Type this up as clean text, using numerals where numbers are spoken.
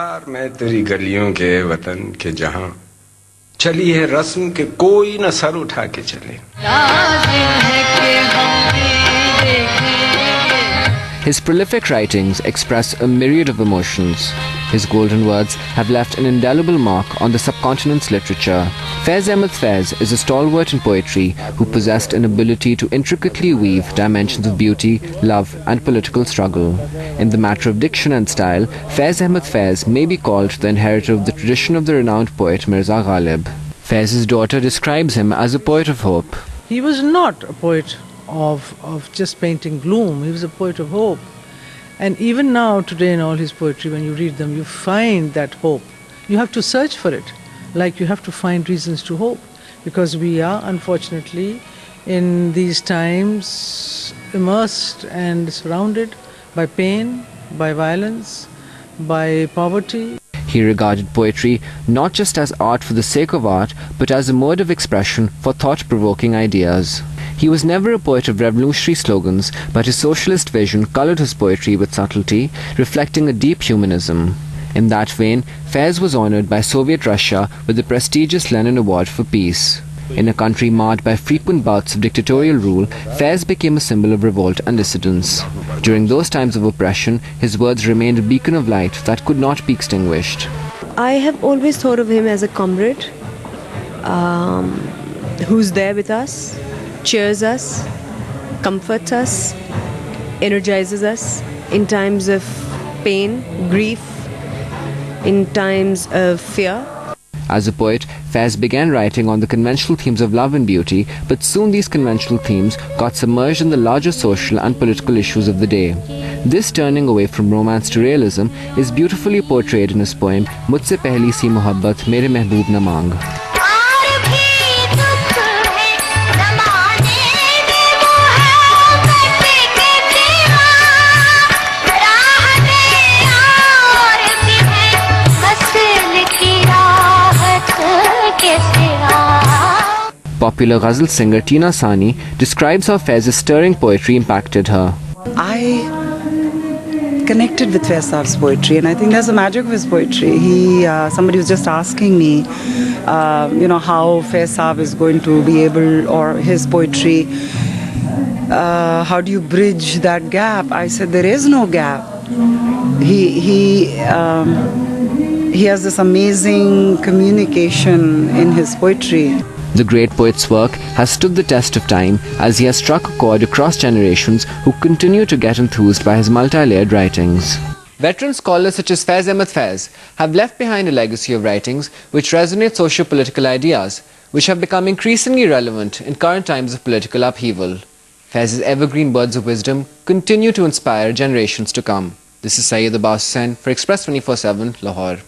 यार मैं तेरी गलियों के वतन के जहां चली है रस्म के कोई न सर उठा के चले। His prolific writings express a myriad of emotions. His golden words have left an indelible mark on the subcontinent's literature. Faiz Ahmed Faiz is a stalwart in poetry who possessed an ability to intricately weave dimensions of beauty, love and political struggle. In the matter of diction and style, Faiz Ahmed Faiz may be called the inheritor of the tradition of the renowned poet Mirza Ghalib. Faiz's daughter describes him as a poet of hope. He was not a poet of just painting gloom. He was a poet of hope. And even now, today, in all his poetry, when you read them, you find that hope. You have to search for it, like you have to find reasons to hope. Because we are, unfortunately, in these times, immersed and surrounded by pain, by violence, by poverty. He regarded poetry not just as art for the sake of art, but as a mode of expression for thought-provoking ideas. He was never a poet of revolutionary slogans, but his socialist vision coloured his poetry with subtlety, reflecting a deep humanism. In that vein, Faiz was honoured by Soviet Russia with the prestigious Lenin Award for Peace. In a country marred by frequent bouts of dictatorial rule, Faiz became a symbol of revolt and dissidence. During those times of oppression, his words remained a beacon of light that could not be extinguished. I have always thought of him as a comrade who's there with us, cheers us, comforts us, energizes us in times of pain, grief, in times of fear. As a poet, Faiz began writing on the conventional themes of love and beauty, but soon these conventional themes got submerged in the larger social and political issues of the day. This turning away from romance to realism is beautifully portrayed in his poem Mujhse Pehli Si Mohabbat Mere Mehboob Na Mang. Popular ghazal singer Tina Sani describes how Faiz's stirring poetry impacted her. I connected with Faiz Saab's poetry, and I think that's the magic of his poetry. Somebody was just asking me, how Faiz Saab is going to be able, or his poetry, how do you bridge that gap? I said there is no gap. He has this amazing communication in his poetry. The great poet's work has stood the test of time as he has struck a chord across generations who continue to get enthused by his multi-layered writings. Veteran scholars such as Faiz Ahmed Faiz have left behind a legacy of writings which resonate socio-political ideas, which have become increasingly relevant in current times of political upheaval. Faiz's evergreen words of wisdom continue to inspire generations to come. This is Syed Abbas Hussain for Express 24/7, Lahore.